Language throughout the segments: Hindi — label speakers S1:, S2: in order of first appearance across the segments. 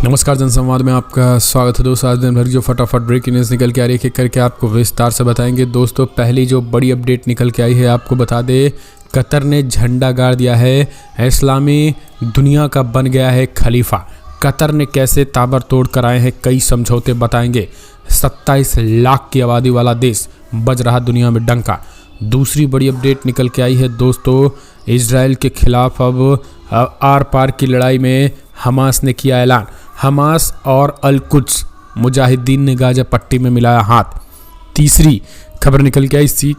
S1: नमस्कार, जनसंवाद में आपका स्वागत है दोस्तों। आज दिन भर जो फटाफट ब्रेकिंग न्यूज़ निकल के आ रही है करके आपको विस्तार से बताएंगे। दोस्तों, पहली जो बड़ी अपडेट निकल के आई है आपको बता दे, कतर ने झंडा गाड़ दिया है, इस्लामी दुनिया का बन गया है खलीफा। कतर ने कैसे ताबड़तोड़ कराए हैं कई समझौते बताएंगे। 27 लाख की आबादी वाला देश, बज रहा दुनिया में डंका। दूसरी बड़ी अपडेट निकल के आई है दोस्तों, इजराइल के खिलाफ अब आर पार की लड़ाई में हमास ने किया ऐलान। हमास और अल कुद्स मुजाहिदीन ने गाजा पट्टी में मिलाया हाथ। तीसरी खबर निकल के आई, सीज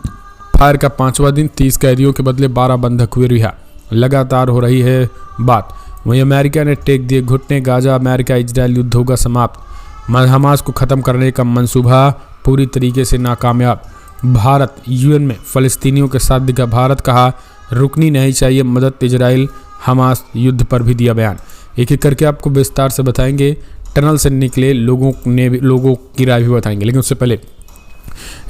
S1: फायर का 5वां दिन, 30 कैदियों के बदले 12 बंधक हुए रिहा। लगातार हो रही है बात। वहीं अमेरिका ने टेक दिए घुटने, गाजा अमेरिका इजराइल युद्ध होगा समाप्त। हमास को ख़त्म करने का मंसूबा पूरी तरीके से नाकामयाब। भारत यूएन में फ़लस्तीनियों के साथ दिखा भारत, कहा रुकनी नहीं चाहिए मदद। इजराइल हमास युद्ध पर भी दिया बयान। एक एक करके आपको विस्तार से बताएंगे। टनल से निकले लोगों की राय भी बताएंगे, लेकिन उससे पहले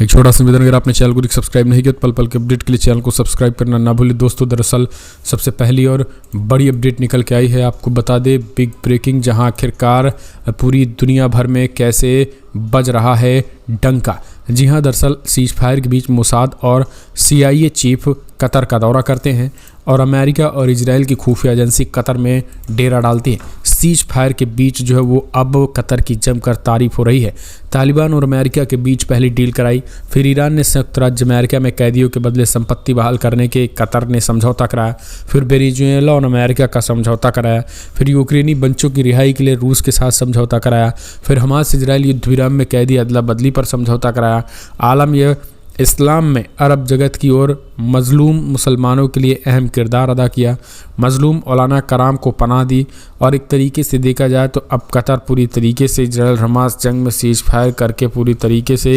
S1: एक छोटा सा निवेदन, अगर आपने चैनल को सब्सक्राइब नहीं किया तो पल पल के अपडेट के लिए चैनल को सब्सक्राइब करना ना भूलें। दोस्तों, दरअसल सबसे पहली और बड़ी अपडेट निकल के आई है आपको बता दे, बिग ब्रेकिंग, जहां आखिरकार पूरी दुनिया भर में कैसे बज रहा है डंका। जी हां, दरअसल सीज फायर के बीच मोसाद और CIA चीफ कतर का दौरा करते हैं और अमेरिका और इजराइल की खुफिया एजेंसी कतर में डेरा डालती है। सीज फायर के बीच जो है वो अब कतर की जमकर तारीफ हो रही है। तालिबान और अमेरिका के बीच पहली डील कराई, फिर ईरान ने संयुक्त राज्य अमेरिका में कैदियों के बदले संपत्ति बहाल करने के कतर ने समझौता कराया, फिर वेनेजुएला और अमेरिका का समझौता कराया, फिर यूक्रेनी बच्चों की रिहाई के लिए रूस के साथ समझौता कराया, फिर हमास इजराइल युद्ध विराम में कैदी अदला बदली पर समझौता कराया। आलम यह इस्लाम में अरब जगत की ओर मजलूम मुसलमानों के लिए अहम किरदार अदा किया, मजलूम औलाना कराम को पनाह दी। और एक तरीके से देखा जाए तो अब कतर पूरी तरीके से इजराइल हमास जंग में सीज फायर करके पूरी तरीके से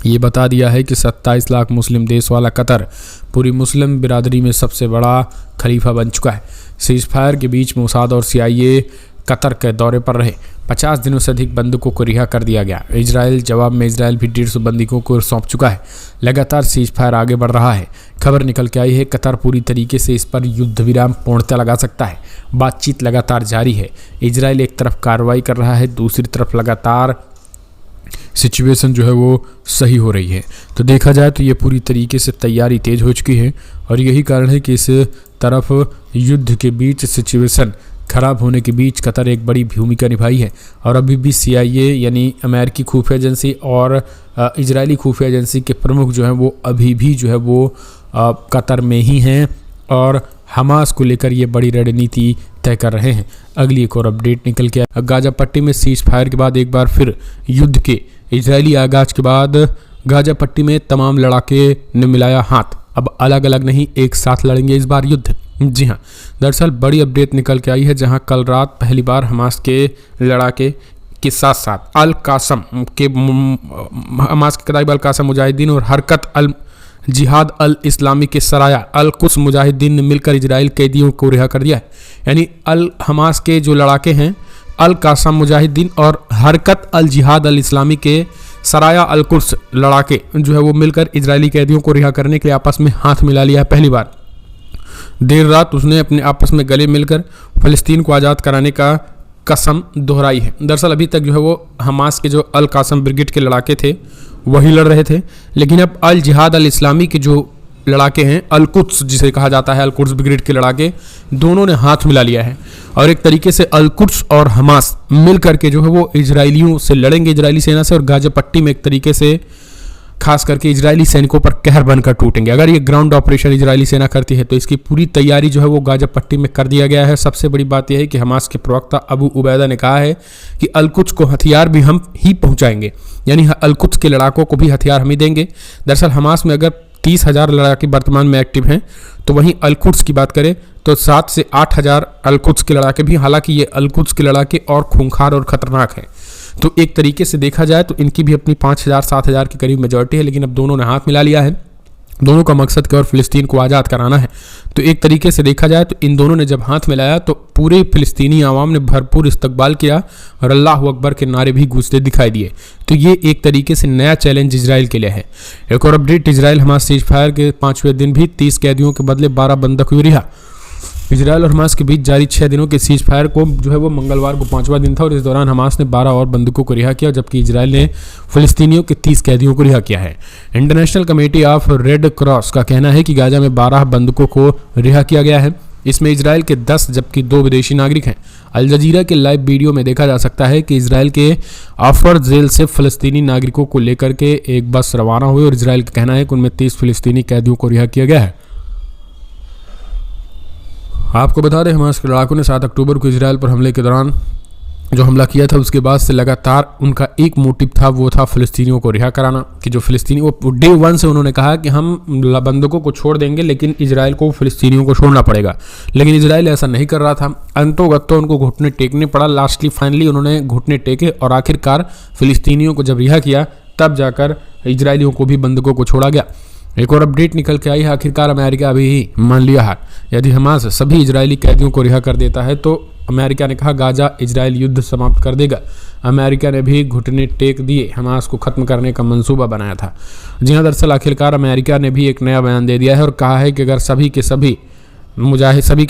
S1: ये बता दिया है कि 27 लाख मुस्लिम देश वाला कतर पूरी मुस्लिम बिरादरी में सबसे बड़ा खलीफा बन चुका है। सीज फायर के बीच मोसाद और CIA कतर के दौरे पर रहे। 50 दिनों से अधिक बंदूकों को रिहा कर दिया गया। इजराइल जवाब में इजराइल भी 150 बंदूकों को सौंप चुका है। लगातार सीज फायर आगे बढ़ रहा है। खबर निकल के आई है, कतर पूरी तरीके से इस पर युद्ध विराम पूर्णतः लगा सकता है। बातचीत लगातार जारी है। इजराइल एक तरफ कार्रवाई कर रहा है, दूसरी तरफ लगातार सिचुएशन जो है वो सही हो रही है। तो देखा जाए तो ये पूरी तरीके से तैयारी तेज हो चुकी है और यही कारण है कि इस तरफ युद्ध के बीच सिचुएशन खराब होने के बीच कतर एक बड़ी भूमिका निभाई है। और अभी भी CIA यानी अमेरिकी खुफिया एजेंसी और इजरायली खुफिया एजेंसी के प्रमुख जो हैं वो अभी भी जो है वो कतर में ही हैं और हमास को लेकर ये बड़ी रणनीति तय कर रहे हैं। अगली एक और अपडेट निकल के गाजा पट्टी में सीज फायर के बाद एक बार फिर युद्ध के इजरायली आगाज के बाद गाजा पट्टी में तमाम लड़ाके ने मिलाया हाथ। अब अलग अलग नहीं, एक साथ लड़ेंगे इस बार युद्ध। जी हाँ, दरअसल बड़ी अपडेट निकल के आई है, जहां कल रात पहली बार हमास के लड़ाके के साथ साथ अल कासम के हमास के कताइब अल कासम मुजाहिदीन और हरकत अल जिहाद अल इस्लामी के सराया अल कुद्स मुजाहिदीन ने मिलकर इजराइल कैदियों को रिहा कर दिया है। यानी अल हमास के जो लड़ाके हैं अल कासम मुजाहिदीन और हरकत अल जिहाद अल इस्लामी के सराया अल कुद्स लड़ाके जो है वो मिलकर इजरायली कैदियों को रिहा करने के लिए आपस में हाथ मिला लिया है। पहली बार देर रात उसने अपने आपस में गले मिलकर फ़लस्तीन को आज़ाद कराने का कसम दोहराई है। दरअसल अभी तक जो है वो हमास के जो अल कासम ब्रिगेड के लड़ाके थे वही लड़ रहे थे, लेकिन अब अल जिहाद अल इस्लामी के जो लड़ाके हैं अल कुद्स जिसे कहा जाता है, अल कुद्स ब्रिगेड के लड़ाके, दोनों ने हाथ मिला लिया है और एक तरीके से अल कुद्स और हमास मिल करके जो है वो इजरायलियों से लड़ेंगे, इजरायली सेना से, और गाजा पट्टी में एक तरीके से खास करके इजरायली सैनिकों पर कहर बनकर टूटेंगे। अगर ये ग्राउंड ऑपरेशन इजरायली सेना करती है तो इसकी पूरी तैयारी जो है वो गाजा पट्टी में कर दिया गया है। सबसे बड़ी बात यह है कि हमास के प्रवक्ता अबू उबैदा ने कहा है कि अल कुद्स को हथियार भी हम ही पहुंचाएंगे, यानी अल कुद्स के लड़ाकों को भी हथियार हम ही देंगे। दरअसल हमास में अगर 30,000 लड़ाके वर्तमान में एक्टिव हैं, तो वहीं अल कुद्स की बात करें तो 7 से 8,000 अल कुद्स के लड़ाके भी, हालांकि ये अल कुद्स के लड़ाके और खूंखार और खतरनाक हैं। तो एक तरीके से देखा जाए तो इनकी भी अपनी 5,000-7,000 के करीब मेजॉरिटी है, लेकिन अब दोनों ने हाथ मिला लिया है। दोनों का मकसद केवल फ़िलिस्तीन को आज़ाद कराना है। तो एक तरीके से देखा जाए तो इन दोनों ने जब हाथ मिलाया तो पूरे फ़िलिस्तीनी आवाम ने भरपूर इस्तकबाल किया और अल्लाह अकबर के नारे भी गूंजते दिखाई दिए। तो ये एक तरीके से नया चैलेंज इजराइल के लिए है। एक और update, Israel Hamas cease fire के 5वें दिन भी 30 कैदियों के बदले 12 बंधक हुए रिहा। इजरायल और हमास के बीच जारी 6 दिनों के सीज फायर को जो है वो मंगलवार को 5वां दिन था और इस दौरान हमास ने 12 और बंदूकों को रिहा किया, जबकि इजरायल ने फिलिस्तीनियों के 30 कैदियों को रिहा किया है। International committee of red cross का कहना है कि गाजा में 12 बंदूकों को रिहा किया गया है। इसमें इजरायल के 10 जबकि 2 विदेशी नागरिक हैं। अल जजीरा के लाइव वीडियो में देखा जा सकता है कि इजरायल के आफर जेल से फलस्तीनी नागरिकों को लेकर के एक बस रवाना हुई और इजरायल का कहना है कि उनमें 30 फिलिस्तीनी कैदियों को रिहा किया गया है। आपको बता दें, हमास के लड़ाकों ने 7 अक्टूबर को इजरायल पर हमले के दौरान जो हमला किया था उसके बाद से लगातार उनका एक मोटिव था, वो था फिलिस्तीनियों को रिहा कराना। कि जो फिलिस्तीनी वो डे 1 से उन्होंने कहा कि हम बंदूकों को छोड़ देंगे लेकिन इजरायल को फिलिस्तीनियों को छोड़ना पड़ेगा, लेकिन इजरायल ऐसा नहीं कर रहा था। अंतोगत्तो उनको घुटने टेकने पड़ा। लास्टली फाइनली उन्होंने घुटने टेके और आखिरकार फिलिस्तीनियों को जब रिहा किया तब जाकर इजरायलियों को भी बंदूकों को छोड़ा गया। एक और अपडेट निकल के आई है, आखिरकार अमेरिका अभी ही मान लिया हार। यदि हमास सभी इजरायली कैदियों को रिहा कर देता है तो अमेरिका ने कहा गाजा इजरायल युद्ध समाप्त कर देगा। अमेरिका ने भी घुटने टेक दिए, हमास को खत्म करने का मंसूबा बनाया था। जी हाँ, दरअसल आखिरकार अमेरिका ने भी एक नया बयान दे दिया है और कहा है कि अगर सभी के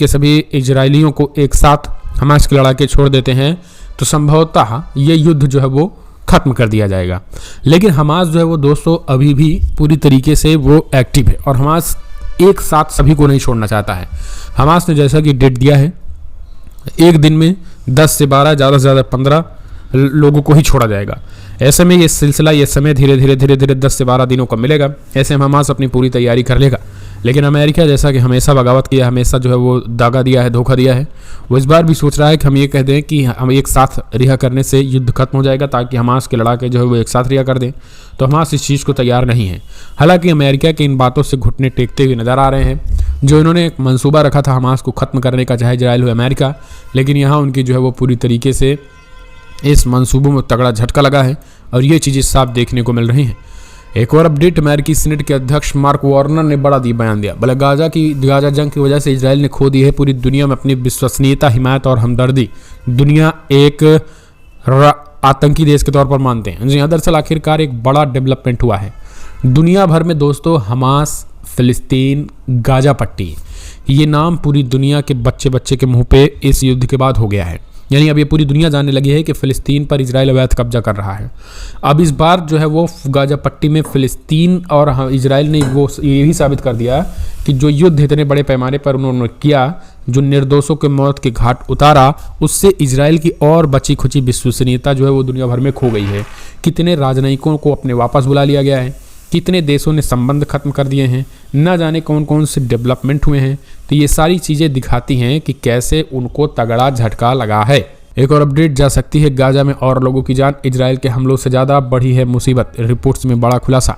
S1: सभी इजरायलियों को एक साथ हमास के लड़ाके छोड़ देते हैं तो संभवतः ये युद्ध जो है वो खत्म कर दिया जाएगा। लेकिन हमास जो है वो दोस्तों अभी भी पूरी तरीके से वो एक्टिव है और हमास एक साथ सभी को नहीं छोड़ना चाहता है। हमास ने जैसा कि डेट दिया है, एक दिन में 10 से 12 ज़्यादा से ज़्यादा 15 लोगों को ही छोड़ा जाएगा। ऐसे में ये सिलसिला ये समय धीरे धीरे 10 से 12 दिनों का मिलेगा। ऐसे में हमास अपनी पूरी तैयारी कर लेगा। लेकिन अमेरिका जैसा कि हमेशा बगावत किया, हमेशा जो है वो दागा दिया है, धोखा दिया है, वो इस बार भी सोच रहा है कि हम ये कह दें कि हम एक साथ रिहा करने से युद्ध खत्म हो जाएगा ताकि हमास के लड़ाके जो है वो एक साथ रिहा कर दें। तो हमास इस चीज़ को तैयार नहीं है। हालांकि अमेरिका के इन बातों से घुटने टेकते हुए नजर आ रहे हैं। जो इन्होंने एक मंसूबा रखा था हमास को खत्म करने का, चाहे इजरायल हो अमेरिका, लेकिन यहाँ उनकी जो है वो पूरी तरीके से इस मंसूबों में तगड़ा झटका लगा है और ये चीज़ें साफ देखने को मिल रही हैं। एक और अपडेट, अमेरिकी सीनेट के अध्यक्ष मार्क वार्नर ने बड़ा बयान दिया। बोले गाजा जंग की वजह से इजरायल ने खो दी है पूरी दुनिया में अपनी विश्वसनीयता, हिमायत और हमदर्दी। दुनिया एक आतंकी देश के तौर पर मानते हैं। जी हाँ, दरअसल आखिरकार एक बड़ा डेवलपमेंट हुआ है दुनिया भर में दोस्तों। हमास, फिलिस्तीन, गाजा पट्टी, ये नाम पूरी दुनिया के बच्चे के मुंह पे इस युद्ध के बाद हो गया है। यानी अब ये पूरी दुनिया जानने लगी है कि फ़िलिस्तीन पर इजराइल अवैध कब्जा कर रहा है। अब इस बार जो है वो गाजा पट्टी में फ़िलिस्तीन और इजराइल ने वो ये भी साबित कर दिया कि जो युद्ध इतने बड़े पैमाने पर उन्होंने किया, जो निर्दोषों के मौत के घाट उतारा, उससे इजराइल की और बची खुची विश्वसनीयता जो है वो दुनिया भर में खो गई है। कितने राजनयिकों को अपने वापस बुला लिया गया है, कितने देशों ने संबंध खत्म कर दिए हैं, ना जाने कौन कौन से डेवलपमेंट हुए हैं। तो ये सारी चीज़ें दिखाती हैं कि कैसे उनको तगड़ा झटका लगा है। एक और अपडेट जा सकती है, गाजा में और लोगों की जान, इजराइल के हमलों से ज़्यादा बढ़ी है मुसीबत। रिपोर्ट्स में बड़ा खुलासा।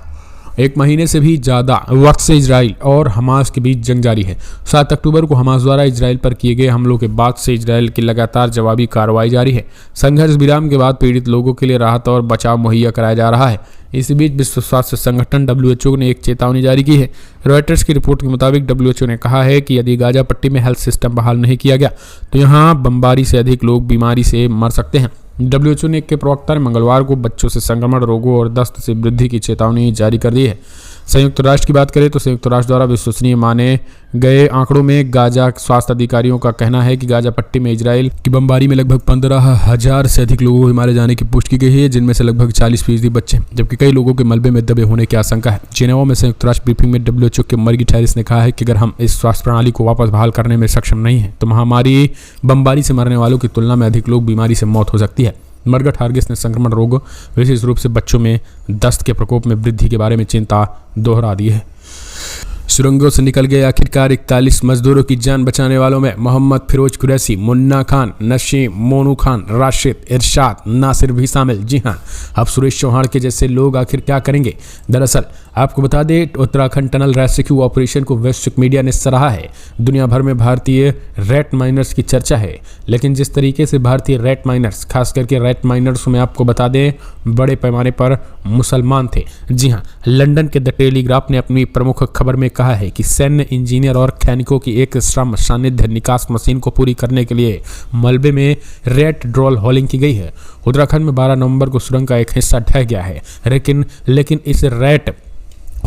S1: 1 महीने से भी ज़्यादा वक्त से इजराइल और हमास के बीच जंग जारी है। 7 अक्टूबर को हमास द्वारा इजराइल पर किए गए हमलों के बाद से इजराइल की लगातार जवाबी कार्रवाई जारी है। संघर्ष विराम के बाद पीड़ित लोगों के लिए राहत और बचाव मुहैया कराया जा रहा है। इसी बीच विश्व स्वास्थ्य संगठन WHO ने एक चेतावनी जारी की है। रॉयटर्स की रिपोर्ट के मुताबिक WHO ने कहा है कि यदि गाजा पट्टी में हेल्थ सिस्टम बहाल नहीं किया गया तो यहाँ बमबारी से अधिक लोग बीमारी से मर सकते हैं। WHO ने के प्रवक्ता ने मंगलवार को बच्चों से संक्रमण, रोगों और दस्त से वृद्धि की चेतावनी जारी कर दी है। संयुक्त राष्ट्र की बात करें तो संयुक्त राष्ट्र द्वारा विश्वसनीय माने गए आंकड़ों में गाजा स्वास्थ्य अधिकारियों का कहना है कि गाजा पट्टी में इजराइल की बमबारी में लगभग 15,000 से अधिक लोगों के मारे जाने की पुष्टि की गई है, जिनमें से लगभग 40% बच्चे, जबकि कई लोगों के मलबे में दबे होने की आशंका है। जिनेवा में संयुक्त राष्ट्र ब्रीफिंग में WHO के मर्गी थैरिस ने कहा है कि अगर हम इस स्वास्थ्य प्रणाली को वापस बहाल करने में सक्षम नहीं है तो महामारी बमबारी से मरने वालों की तुलना में अधिक लोग बीमारी से मौत हो सकती है। मर्गट हार्गिस ने संक्रमण रोग, विशेष रूप से बच्चों में दस्त के प्रकोप में वृद्धि के बारे में चिंता दोहरा दी है। सुरंगों से निकल गए आखिरकार 41 मजदूरों की जान बचाने वालों में मोहम्मद फिरोज कुरैशी, मुन्ना खान, नशीम, मोनू खान, राशिद, इरशाद, नासिर भी शामिल। जी हाँ, अब सुरेश चौहान के जैसे लोग आखिर क्या करेंगे? दरअसल आपको बता दें, उत्तराखंड टनल रेस्क्यू ऑपरेशन को वैश्विक मीडिया ने सराहा है। दुनिया भर में भारतीय रेट माइनर्स की चर्चा है, लेकिन जिस तरीके से भारतीय रेट माइनर्स, खास करके रेट माइनर्स में आपको बता दें बड़े पैमाने पर मुसलमान थे। जी हाँ, लंदन के द टेलीग्राफ ने अपनी प्रमुख खबर में कहा है कि सैन्य इंजीनियर और खैनिकों की एक श्रम सानिध्य निकास मशीन को पूरी करने के लिए मलबे में रेट ड्रोल होलिंग की गई है। उत्तराखंड में 12 नवंबर को सुरंग का एक हिस्सा ढह गया है, लेकिन इस रेट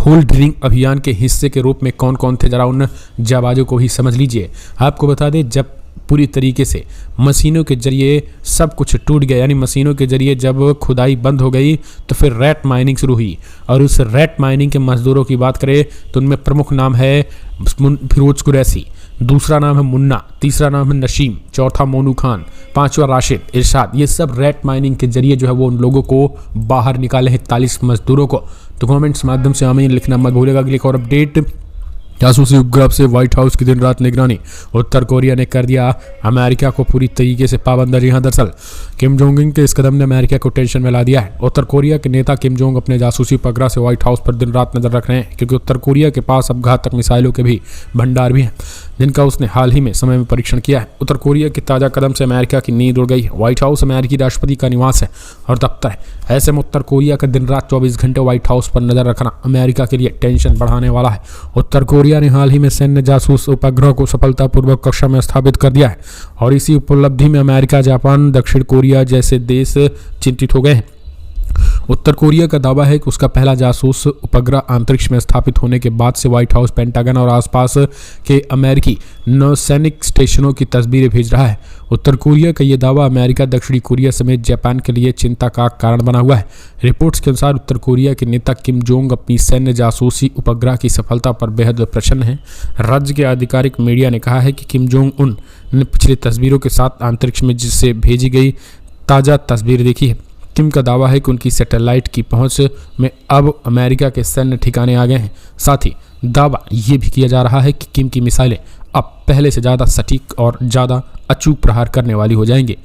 S1: होल ड्रिलिंग अभियान के हिस्से के रूप में कौन कौन थे, जरा उन जाबाजों को ही समझ लीजिए। आपको बता दें, जब पूरी तरीके से मशीनों के जरिए सब कुछ टूट गया, यानी मशीनों के जरिए जब खुदाई बंद हो गई तो फिर रैट माइनिंग शुरू हुई। और उस रैट माइनिंग के मजदूरों की बात करें तो उनमें प्रमुख नाम है फिरोज कुरैशी, दूसरा नाम है मुन्ना, तीसरा नाम है नशीम, चौथा मोनू खान, पांचवा राशिद, इरशाद। ये सब रैट माइनिंग के जरिए जो है वो उन लोगों को बाहर निकाले हैं, 41 मजदूरों को। तो कमेंट्स माध्यम से हमें लिखना मत भूलेगा। अगली एक और अपडेट, जासूसी उपग्रह से व्हाइट हाउस की दिन रात निगरानी, उत्तर कोरिया ने कर दिया अमेरिका को पूरी तरीके से पाबंद। जी हाँ, दरअसल किम जोंग उन के इस कदम ने अमेरिका को टेंशन में ला दिया है। उत्तर कोरिया के नेता किम जोंग अपने जासूसी उपग्रह से व्हाइट हाउस पर दिन रात नजर रख रहे हैं, क्योंकि उत्तर कोरिया के पास अब घातक मिसाइलों के भी भंडार भी हैं, जिनका उसने हाल ही में समय में परीक्षण किया है। उत्तर कोरिया के ताज़ा कदम से अमेरिका की नींद उड़ गई है। व्हाइट हाउस अमेरिकी राष्ट्रपति का निवास है और दफ्तर है। ऐसे में उत्तर कोरिया का दिन रात 24 घंटे व्हाइट हाउस पर नजर रखना अमेरिका के लिए टेंशन बढ़ाने वाला है। उत्तर कोरिया ने हाल ही में सैन्य जासूस उपग्रह को सफलतापूर्वक कक्षा में स्थापित कर दिया है और इसी उपलब्धि में अमेरिका, जापान, दक्षिण कोरिया जैसे देश चिंतित हो गए हैं। उत्तर कोरिया का दावा है कि उसका पहला जासूस उपग्रह अंतरिक्ष में स्थापित होने के बाद से व्हाइट हाउस, पेंटागन और आसपास के अमेरिकी नौसैनिक स्टेशनों की तस्वीरें भेज रहा है। उत्तर कोरिया का यह दावा अमेरिका, दक्षिणी कोरिया समेत जापान के लिए चिंता का कारण बना हुआ है। रिपोर्ट्स के अनुसार उत्तर कोरिया के नेता किम जोंग अपनी सैन्य जासूसी उपग्रह की सफलता पर बेहद प्रसन्न हैं। राज्य के आधिकारिक मीडिया ने कहा है कि किम जोंग उन ने पिछली तस्वीरों के साथ अंतरिक्ष में जिससे भेजी गई ताज़ा तस्वीर देखी है। किम का दावा है कि उनकी सैटेलाइट की पहुंच में अब अमेरिका के सैन्य ठिकाने आ गए हैं। साथ ही दावा ये भी किया जा रहा है कि किम की मिसाइलें अब पहले से ज़्यादा सटीक और ज़्यादा अचूक प्रहार करने वाली हो जाएंगी।